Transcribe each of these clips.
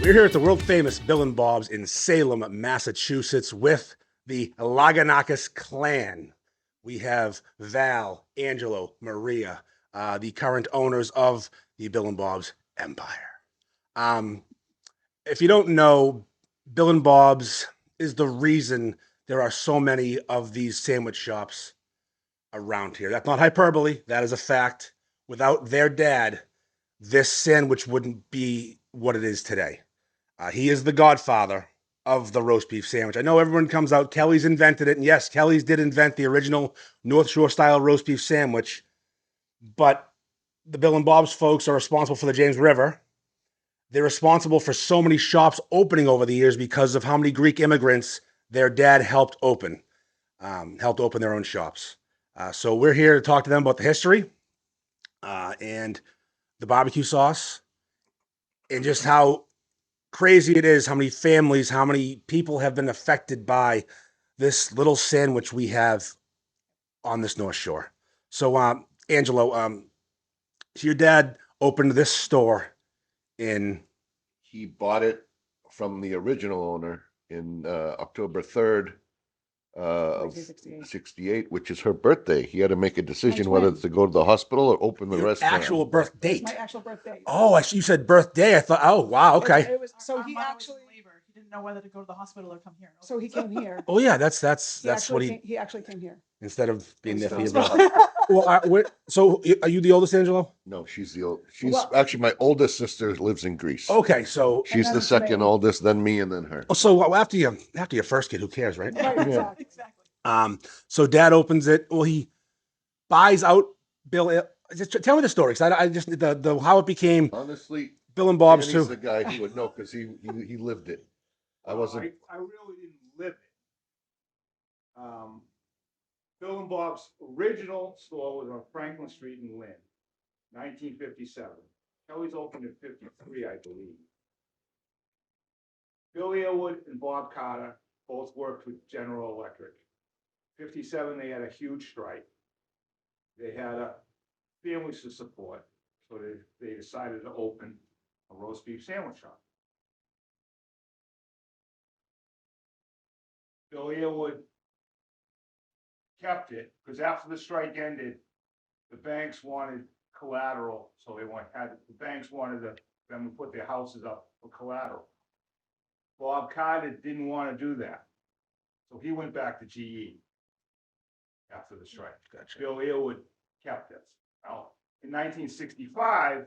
We're here at the world famous Bill and Bob's in Salem, Massachusetts with the Laganakis clan. We have Val, Angelo, Maria, the current owners of the Bill and Bob's empire. If you don't know, Bill and Bob's is the reason there are so many of these sandwich shops around here. That's not hyperbole. That is a fact. Without their dad, this sandwich wouldn't be what it is today. He is the godfather of the roast beef sandwich. I know everyone comes out, Kelly's invented it. And yes, Kelly's did invent the original North Shore style roast beef sandwich. But the Bill and Bob's folks are responsible for the James River. They're responsible for so many shops opening over the years because of how many Greek immigrants their dad helped open their own shops. So we're here to talk to them about the history and the barbecue sauce and just how crazy it is, how many families, how many people have been affected by this little sandwich we have on this North Shore. So, Angelo, so your dad opened this store in... He bought it from the original owner in October 3rd of 68, which is her birthday. He had to make a decision whether to go to the hospital or open the Your restaurant. actual birth date. My actual birthday. Oh, you said birthday. I thought, oh, wow, okay. It was so Our he mother was actually. in labor. He didn't know whether to go to the hospital or come here. So he came here. Oh, yeah, that's He what actually he... came, he actually came here. Instead of being there for your Instead birthday. Well, so are you the oldest, Angelo? No, she's she's Well- actually my oldest sister lives in Greece. Okay, so... She's the that's second me. oldest, then me, and then her. Oh, so after your first kid, who cares, right? Right, exactly. Exactly. So dad opens it. Well, he buys out Bill. Just tell me the story, because I just the how it became Honestly, Bill and Bob's Danny's too. the guy who would know because he lived it. I wasn't. I really didn't live it. Bill and Bob's original store was on Franklin Street in Lynn, 1957. Kelly's opened in 53, I believe. Bill Earwood and Bob Carter both worked with General Electric. 57, they had a huge strike. They had families to support, so they decided to open a roast beef sandwich shop. Bill Earwood kept it, because after the strike ended, the banks wanted collateral, so the banks wanted them to put their houses up for collateral. Bob Carter didn't want to do that, so he went back to GE after the strike. Gotcha. Bill Earwood kept it. Now, in 1965,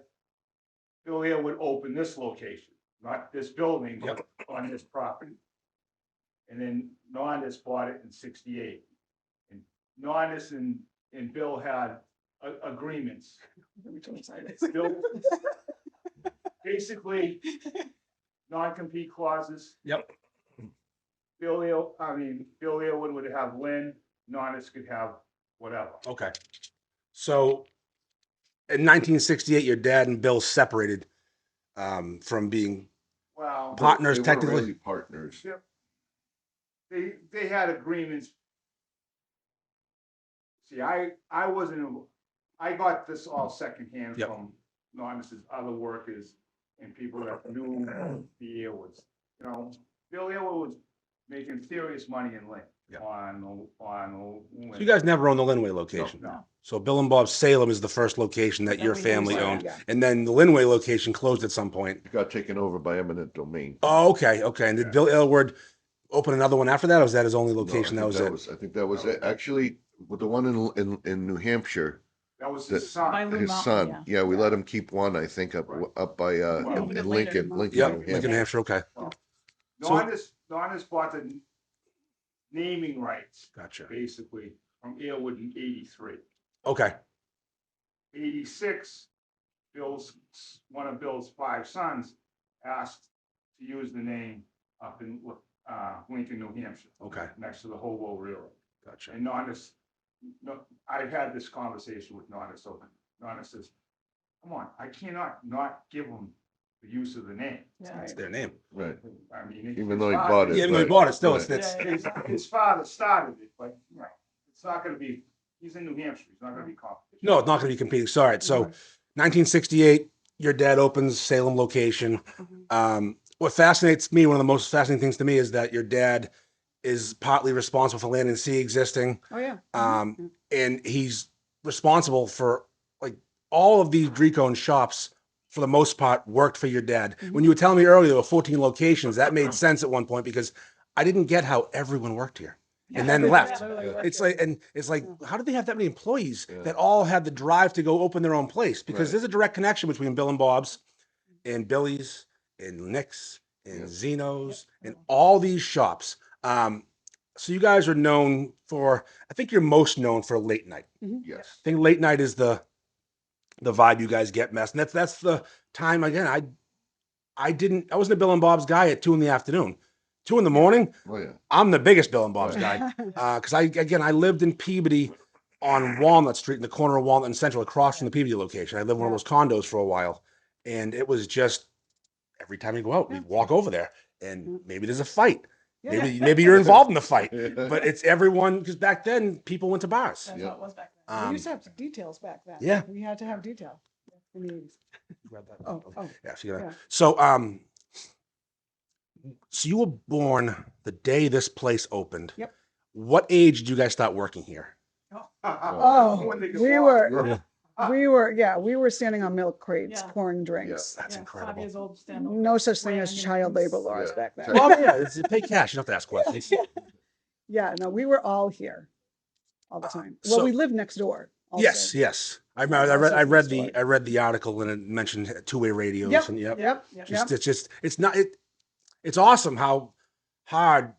Bill Earwood opened this location, not this building, but on this property. And then Nondis bought it in 68. And Nondis and Bill had agreements. Bill, basically, non-compete clauses. Yep. Bill Earwood would have Lynn, Nondis could have whatever. Okay. So in 1968, your dad and Bill separated from being Well, partners They weren't technically. really partners. they had agreements. See, I got this all secondhand Yep. from Nondis's other workers and people that knew the Earwoods. You know, Bill Earwood was making serious money in Lynn. Yep. On Lynn. So you guys never owned the Linway location. No. So Bill and Bob's Salem is the first location that That your we family owned. owned, Yeah. and then the Linway location closed at some point. It got taken over by eminent domain. Oh, okay. And did Yeah. Bill Earwood open another one after that, or was that his only location? No, That was it. I think that was it. Actually, with the one in New Hampshire, That was That- his son. By Lou his Mountain, son. Yeah, we let him keep one. I think up Right. by Well, in later. Lincoln, Yep, New Lincoln, Hampshire. Hampshire. Okay, Nondis bought the naming rights, gotcha. basically, from Earwood in 83. Okay, 86, one of Bill's 5 sons asked to use the name up in Lincoln, New Hampshire. Okay. Next to the Hobo Railroad. gotcha. And Nondis, I've had this conversation with Nondis, so Nondis says, come on, I cannot not give them the use of the name. Yeah. That's their name. Right. I mean. Even though he bought it. Yeah, even though he right, bought it, still, right. it's His father started it, but, you know, it's not gonna be, he's in New Hampshire, he's not gonna be competition. no, it's not going to be competing. Sorry. So, 1968, your dad opens Salem location. what fascinates me, one of the most fascinating things to me, is that your dad is partly responsible for Land and Sea existing. Oh, yeah. And he's responsible for like all of these Greek-owned shops for the most part worked for your dad. When you were telling me earlier there were 14 locations, that made sense at one point because I didn't get how everyone worked here and then left. It's like, and it's like, how did they have that many employees Yeah. that all had the drive to go open their own place? Because Right. there's a direct connection between Bill and Bob's and Billy's and Nick's and Yeah. Zeno's and all these shops. So you guys are known for, I think you're most known for late night. Yes. I think late night is the vibe you guys get messed. And that's the time again. I wasn't a Bill and Bob's guy at 2 p.m. 2 a.m, Oh, yeah. I'm the biggest Bill and Bob's Right. guy. Cause I lived in Peabody on Walnut Street in the corner of Walnut and Central across from the Peabody location. I lived in one of those condos for a while and it was just every time you go out, we walk over there and maybe there's a fight. Maybe you're involved in the fight, but it's everyone because back then people went to bars. That's Yeah. how it was back then. We Um, used to have details back then. Yeah. We had to have detail. I mean, oh, Yeah, so, you know. yeah. So you were born the day this place opened. Yep. What age did you guys start working here? Oh, When they could we walk. were, we were standing on milk crates, Yeah. pouring drinks. That's Yeah, incredible. 5 years old, stand over. No such thing Ran, as you know, child labor laws Yeah. back then. Well, yeah, it's pay cash. You don't have to ask questions. Yeah, no, we were all here all the time. so- Well, we lived next door. Also. Yes, yes. I remember. Also I read story. the article and it mentioned two-way radios. Yep. And Yep. Yep. Yep. It's not. It's awesome how hard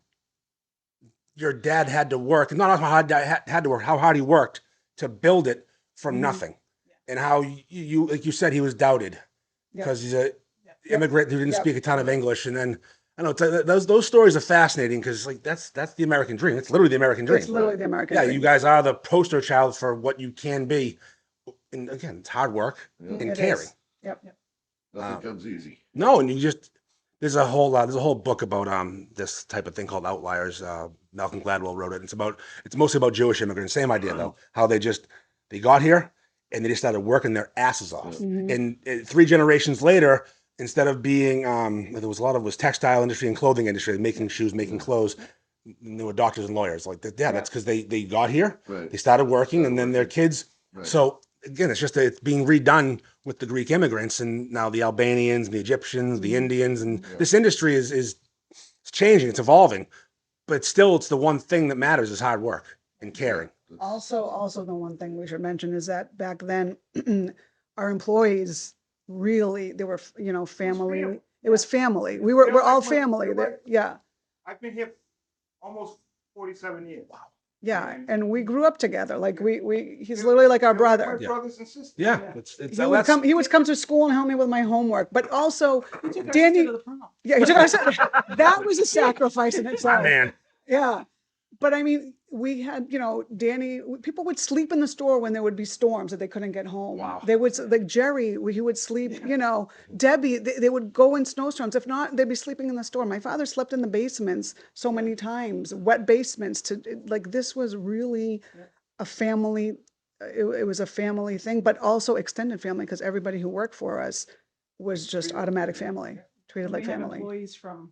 your dad had to work. Not how hard had to work. How hard he worked to build it from Mhm. nothing, and how you like you said he was doubted Yep. because he's a Yep. immigrant who didn't Yep. speak a ton of English, and then I know those stories are fascinating because like that's the American dream. It's literally the American dream. It's literally the American Yeah, dream. you guys are the poster child for what you can be. And again, it's hard work Yeah. and It caring. is. Yep. Nothing comes easy. No, and you just there's a whole book about this type of thing called Outliers. Malcolm Gladwell wrote it. It's mostly about Jewish immigrants. Same idea though, how they got here and they just started working their asses off. Mhm. And 3 generations later, instead of being there was textile industry and clothing industry, making shoes, making clothes. And there were doctors and lawyers like that. Yeah, that's because they got here, Right. they started working, and then their kids. Right. So again, it's being redone with the Greek immigrants and now the Albanians, and the Egyptians, the Indians, and Yeah. this industry is it's changing, it's evolving, but still, it's the one thing that matters is hard work and caring. Also, the one thing we should mention is that back then, our employees really, they were, family. family. It was family. They're We're all like my- family. they're They're- like- Yeah, I've been here almost 47 years. Wow. yeah. And- And we grew up together. Like he's literally like our brother. My Yeah. brothers and sisters. Yeah, Yeah. it's He would come. He would come to school and help me with my homework. But also, He took our Danny. sister to the prom. Yeah, he took us. That was a sacrifice in itself. man. Yeah. But I mean, we had, Danny, people would sleep in the store when there would be storms that they couldn't get home. Wow. They would, like Jerry, he would sleep, Debbie, they would go in snowstorms. If not, they'd be sleeping in the store. My father slept in the basements so many times, wet basements this was really a family. It was a family thing, but also extended family because everybody who worked for us was just automatic family, treated like We have family. employees from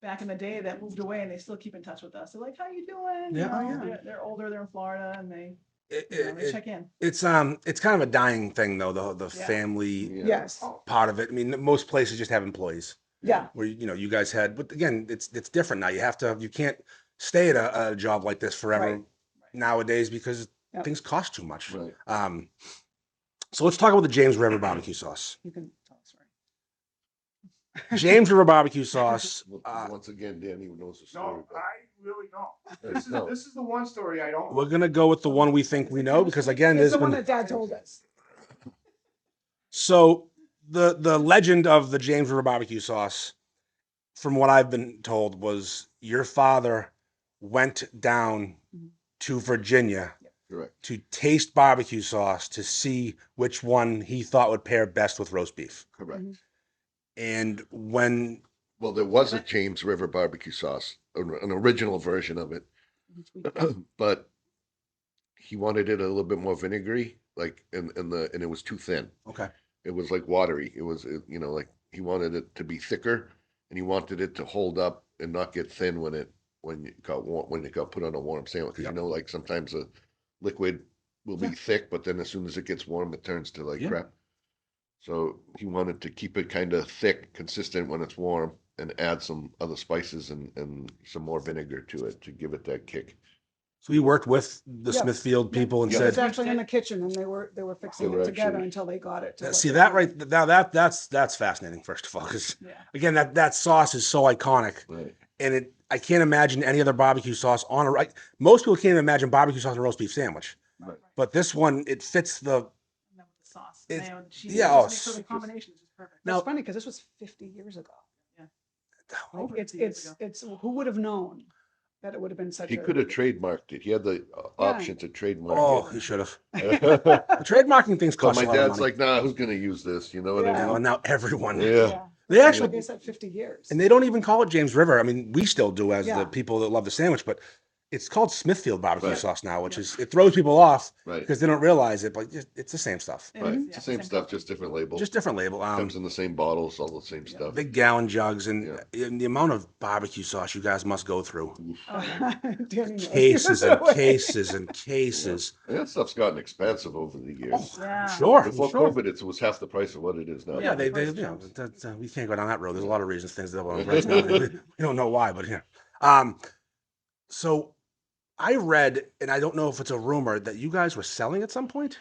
back in the day that moved away and they still keep in touch with us. They're like, how you doing? Yeah. Oh, yeah. They're older, they're in Florida and they It- check in. it's kind of a dying thing though, the Yeah. family Yeah. Yes. part of it. I mean, most places just have employees. Yeah. Where you guys had, but again, it's different now. You can't stay at a job like this forever Right. nowadays because Yep. things cost too much. Right. So let's talk about the James River barbecue sauce. You can tell us, right? James River barbecue sauce. Once again, Danny knows the story. No, but- I really don't. Yeah, This is, no. this is the one story I don't. We're gonna go with the one we think we know because again, It's there's the one been that Dad told us. so the legend of the James River barbecue sauce, from what I've been told, was your father went down to Virginia Correct. to taste barbecue sauce to see which one he thought would pair best with roast beef. Correct. And when Well, there was a James River barbecue sauce, an original version of it, but he wanted it a little bit more vinegary, like and it was too thin. okay, It was like watery. It was like he wanted it to be thicker and he wanted it to hold up and not get thin when it got warm, when it got put on a warm sandwich. Because Yep. you know, like sometimes a liquid will be thick, but then as soon as it gets warm, it turns to like Yeah. crap. So he wanted to keep it kind of thick, consistent when it's warm, and add some other spices and some more vinegar to it to give it that kick. So he worked with the Yeah. Smithfield people and He Yeah. was said, actually in the kitchen and they were fixing They were it together actually- until they got it. to what see they that wanted. right now that's fascinating, first of all, because Yeah. again, that sauce is so iconic. Right. And I can't imagine any other barbecue sauce on a right. Most people can't even imagine barbecue sauce on a roast beef sandwich, Right. but this one, it fits the. And then with the sauce, It's- mayo and cheese. yeah, It oh, just makes the it's- combination is just perfect. Now- It's funny because this was 50 years ago. Like, Over it's 50 years ago. it's who would have known that it would have been such He a could have trademarked it. He had the option to trademark Oh, it. he should have. But The trademarking things cost my a lot of dad's money. like, nah, who's gonna use this? You know what Yeah. I And mean? now everyone. Yeah. They like actually I said, 50 years. and they don't even call it James River. I mean, we still do as Yeah. the people that love the sandwich, but it's called Smithfield barbecue Right. sauce now, which Yeah. is it throws people off Right. because they don't realize it, but it's the same stuff, It Right. is, It's yeah, the same stuff, company. just different label. just different label. Comes in the same bottles, all the same stuff. Big gallon jugs, and, Yeah. and the amount of barbecue sauce you guys must go through. Danny knows. Cases and cases and cases. And that stuff's gotten expensive over the years. Yeah. Sure, Before sure. COVID, it was half the price of what it is now. Yeah, they price you know, jumps. we can't go down that road. There's a lot of reasons things that are price now. We don't know why, but yeah. So I read, and I don't know if it's a rumor, that you guys were selling at some point,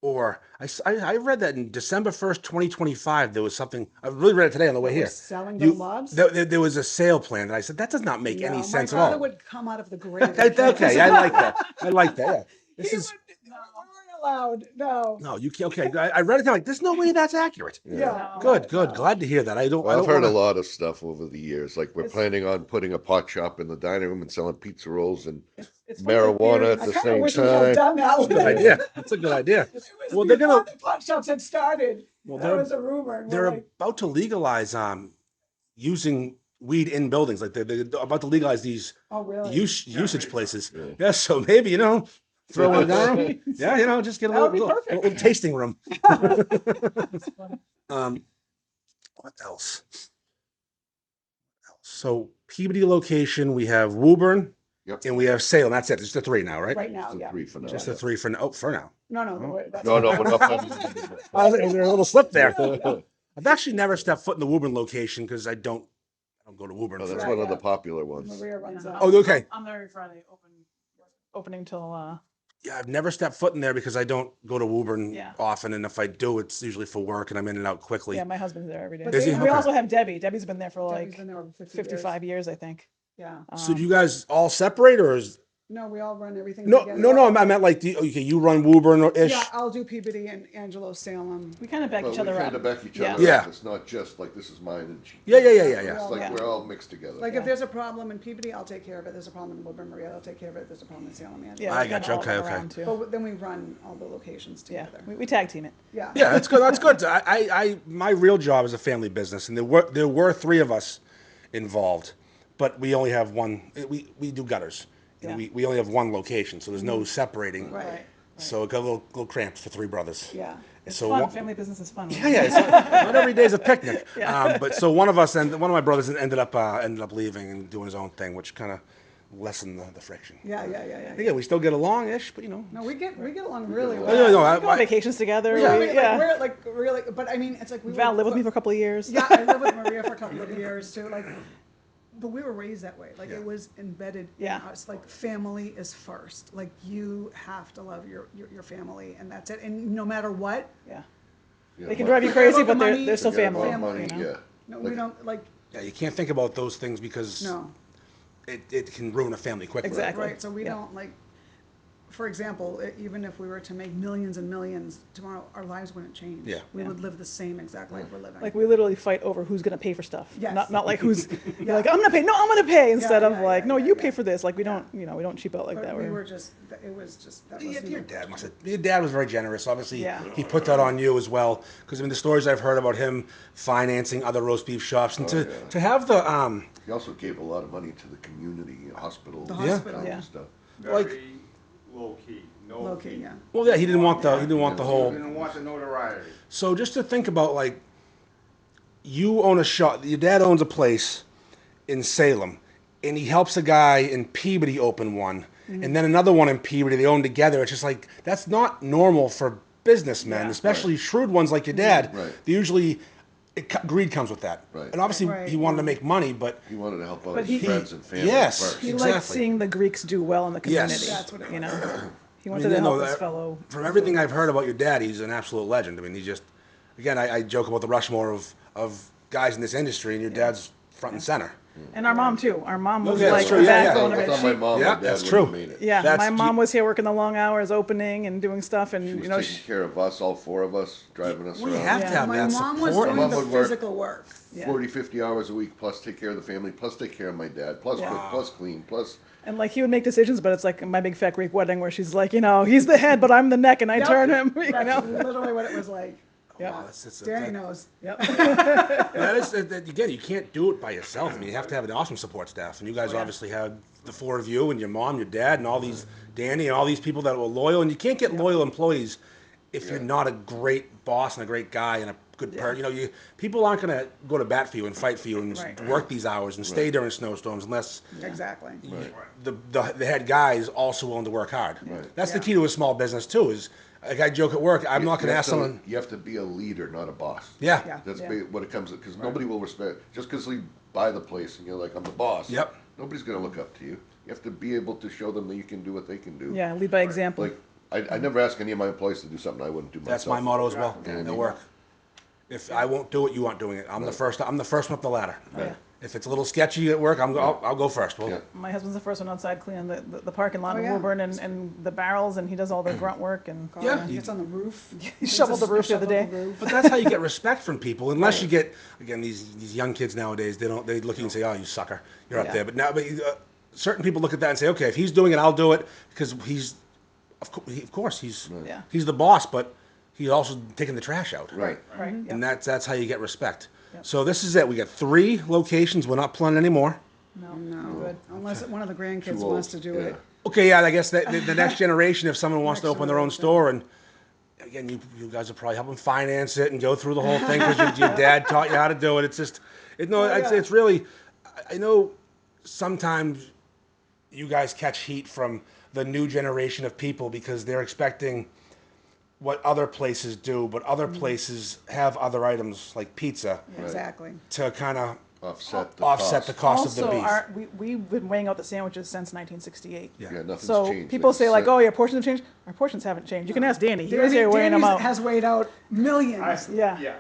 or I read that in December 1st, 2025, there was something. I really read it today on the way We're here. selling You- Bill Bob's. There was a sale plan, and I said that does not make any No, sense my at father all. would come out of the grave. Okay, I like that. I like that. Yeah. This He is we weren't allowed. No. no, you can't. Okay, I read it. I'm like, there's no way that's accurate. Yeah. Good, no. glad to hear that. I don't. Well, I I've don't heard wanna, a lot of stuff over the years. Like we're It's- planning on putting a pot shop in the dining room and selling pizza rolls and It's one of the marijuana theories- at I the kinda same wish we had time. done that one. Good idea. That's a good idea. It was Well, they're before gonna. the pot shops had started. Well, That was a rumor. and we're They're like, about to legalize using weed in buildings. Like they're about to legalize these oh really? usage places. Yeah. Yeah, so maybe throw it down. Yeah, just get a That would be little perfect. little tasting room. What else? So Peabody location, we have Woburn, Yep. and we have Salem. That's it. It's the three now, right? Right now, It's a yeah. 3 for now. Just the three for now. Oh, for now. No, that's No, we're not. I was there a little slip there. I've actually never stepped foot in the Woburn location because I don't go to Woburn. Oh, that's for- Right, one of the yeah. popular ones. Maria runs Yeah. that. Oh, okay. I'm there every Friday, opening till, Yeah, I've never stepped foot in there because I don't go to Woburn Yeah. often, and if I do, it's usually for work, and I'm in and out quickly. yeah, my husband's there every day. But Is he? they- We Okay. also have Debbie. Debbie's been there for Debbie's like been there over 50 55 years, I think. Yeah. So do you guys all separate, or is No, we all run everything no, together. no, no? I meant like, okay, you run Woburn-ish. Yeah, I'll do Peabody and Angelo Salem. We kind of back But each we other kind up. of back each Yeah. other Yeah. up. It's not just like this is mine and she. Yeah. It's like Yeah. we're all mixed together. Like Yeah. if there's a problem in Peabody, I'll take care of it. There's a problem in Woburn, Maria, I'll take care of it. If there's a problem in Salem, Angelo. Yeah, I we kinda gotcha. all Okay, run okay. around, too. But then we run all the locations Yeah, together. we tag team it. Yeah. Yeah, that's good. That's good. My real job is a family business, and there were three of us involved, but we only have one. We do gutters, and Yeah. we only have one location, so there's no separating. Right. So it got a little cramped for three brothers. Yeah. It's So fun. one- Family business is fun. Yeah, it's not every day's a picnic. But so one of my brothers ended up leaving and doing his own thing, which kind of lessened the friction. Yeah. Again, we still get along-ish, but No, we get along really well. No, We go on vacations together. Yeah, we- yeah. we're like really, but I mean, it's like we Val were- lived with me for a couple of years. Yeah, I lived with Maria for a couple of years too. Like, but we were raised that way. Like Yeah. it was embedded Yeah. in us. Like family is first. Like you have to love your family, and that's it. And no matter what, Yeah. Yeah, They can but- drive you Forget crazy, about the but money. they're still Forget about family. money, you know? yeah. no, Like- we don't like yeah, you can't think about those things because no. it can ruin a family quickly. Exactly. Right. So we Yeah. don't like. For example, even if we were to make millions and millions tomorrow, our lives wouldn't change. Yeah. We Yeah. would live the same exact life we're living. Like we literally fight over who's gonna pay for stuff. Yes. Not like who's Yeah. like I'm gonna pay. No, I'm gonna pay instead of yeah, like yeah, no, yeah, you yeah. pay for this. Like we don't we don't cheap out like But that. we We're- were just. It was just. That Your, was your dad must have. Your dad was very generous. Obviously, Yeah. he put that on you as well. Because I mean, the stories I've heard about him financing other roast beef shops, and yeah. to have the He also gave a lot of money to the community, hospitals. The that hospital. kind of Yeah. stuff. Like- Very low key, no Low key, yeah. well, yeah, he didn't want the He whole. didn't want the notoriety. So just to think about like you own a shop. Your dad owns a place in Salem, and he helps a guy in Peabody open one, and then another one in Peabody. They own together. It's just like that's not normal for businessmen, Yeah. especially shrewd ones like your dad. Right. They usually greed comes with that. Right. And obviously Right. he wanted to make money, but He wanted to help out But his he- friends and family Yes. first. He Exactly. liked seeing the Greeks do well in the Yes. community. That's what it you was. know. He I wanted mean, to help that- his fellow. From everything I've heard about your dad, he's an absolute legend. I mean, he's just, again, I joke about the Rushmore of guys in this industry, and your dad's front and center. And our mom too. Our mom was Yeah, like that's true. the Yeah, yeah. backbone of Without it. my She- mom, Yeah, my dad that's wouldn't true. have made it. yeah, That's- my mom was here working the long hours, opening and doing stuff, and She was you know, taking care of us, all four of us, driving us We around. have to have My that mom was support. doing Mom the would work. physical work. yeah. 40, 50 hours a week, plus take care of the family, plus take care of my dad, plus Yeah. cook, plus clean, plus. And like he would make decisions, but it's like my big fat Greek wedding where she's like, you know, he's the head, but I'm the neck, and I Yep. turn him. You That's know. literally what it was like. Yeah. Wow, it's Danny that- knows. Yep. That is, again, you can't do it by yourself. I mean, you have to have an awesome support staff. And you guys obviously had the four of you and your mom, your dad, and all these, Danny, and all these people that were loyal. And you can't get loyal employees if you're not a great boss and a great guy and a good person. You know, people aren't going to go to bat for you and fight for you and Right. work these hours and stay during snowstorms unless Exactly. the head guy is also willing to work hard. Right. That's the key to a small business, too, is like I joke at work, I'm not going to have ask someone. You have to be a leader, not a boss. Yeah. Yeah. That's Yeah. what it comes to, because nobody will respect, just because you buy the place and you're like, I'm the boss. Yep. Nobody's going to look up to you. You have to be able to show them that you can do what they can do. Yeah, lead by example. Like, I never ask any of my employees to do something I wouldn't do myself. That's my motto as well. Yeah, I It'll mean- work. If I won't do it, you aren't doing it. I'm the first one up the ladder. Yeah. If it's a little sketchy at work, I'll go first. Well, Yeah. My husband's the first one outside cleaning the parking lot Oh, in yeah. Woburn and the barrels, and he does all the grunt work and Yeah. He gets on the roof. he shoveled the roof the other day. but that's how you get respect from people. Unless you get, again, these young kids nowadays, they look at you and say, "Oh, you sucker, you're up Yeah. there." But certain people look at that and say, "Okay, if he's doing it, I'll do it," because of course he's Yeah. he's the boss, but he's also taking the trash out. Right. Right. And Yeah. that's how you get respect. Yep. So this is it. We got 3 locations. We're not planning anymore. No. No, Good. unless one of the grandkids Too wants old, to do yeah. it. Okay, yeah, I guess the next generation, if someone wants to Next open their own generation. store, and again, you guys will probably help them finance it and go through the whole thing because your dad taught you how to do it. It's just, it's really, I know sometimes you guys catch heat from the new generation of people because they're expecting what other places do, but other places have other items like pizza Exactly. to kind of Offset the offset cost. the cost of the Also, beef. we've been weighing out the sandwiches since 1968. Yeah. Yeah, nothing's So changed. people It's say like, set. "Oh, your portions have changed." Our portions haven't changed. You can ask Danny. He was here weighing them Danny's out. has weighed out millions. Yeah. Yeah.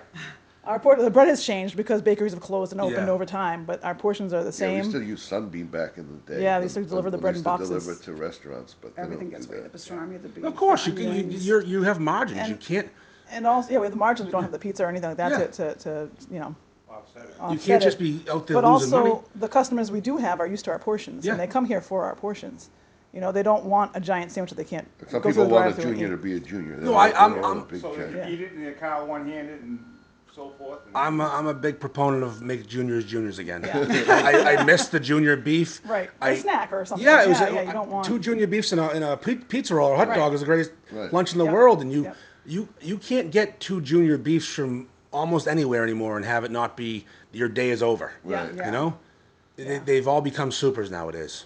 The bread has changed because bakeries have closed and opened Yeah. over time, but our portions are the Yeah, we same. still use Sunbeam back in the day. Yeah, they used to deliver the when bread they in used to boxes. Deliver to restaurants, but they don't Everything do gets that. weighed. The pastrami, the beef. Of course, the you onions. you have margins. You can't. And also, yeah, with the margins, we don't have the pizza or anything like that Yeah. to you know. Offset it. You offset can't it. just be out there But losing also, money. the customers we do have are used to our portions, Yeah. and they come here for our portions. You know, they don't want a giant sandwich that they can't Some go through people the want a drive-thru and junior eat. to be a junior. They No, don't- I- they I'm- don't want a I'm- big So check. you eat it in the car one-handed and so forth. and- I'm a big proponent of make juniors again. I miss the junior beef. Right, I, a snack or something. Yeah, it was yeah, you don't want 2 junior beefs in a pizza roll or hot Right. dog is the greatest Right. lunch in the Yep. world, and Yep. you can't get 2 junior beefs from almost anywhere anymore and have it not be your day is over. Yeah. Right. Yeah. You know, Yeah. they've all become supers nowadays.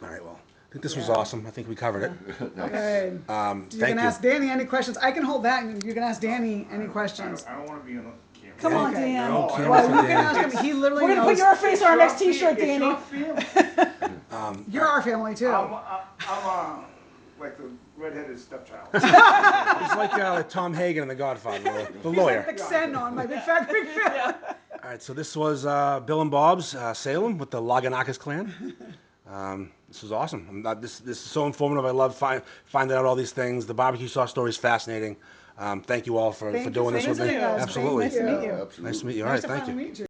All right, well, I think this was awesome. I think we covered it. Good. You Thank can you. ask Danny any questions. I can hold that, and you can ask Danny any questions. I don't wanna be on the camera. Come on, Okay. Dan. No, I camera Well, for you can Dan. ask him. He literally We're gonna knows. put your face on our next It's your T-shirt, fam- Danny. it's your family. You're our family too. I'm like the redheaded stepchild. It's like Tom Hagen in The Godfather, the lawyer. Big Sen on my big fat big Phil. All right, so this was Bill and Bob's Salem with the Laganakis clan. This was awesome. This is so informative. I love finding out all these things. The barbecue sauce story is fascinating. Thank you all for Thank you doing for this with me. visiting us. Absolutely. Thank you. Nice to meet you. Absolutely. Nice to meet you. All right, Nice to thank you. finally meet you.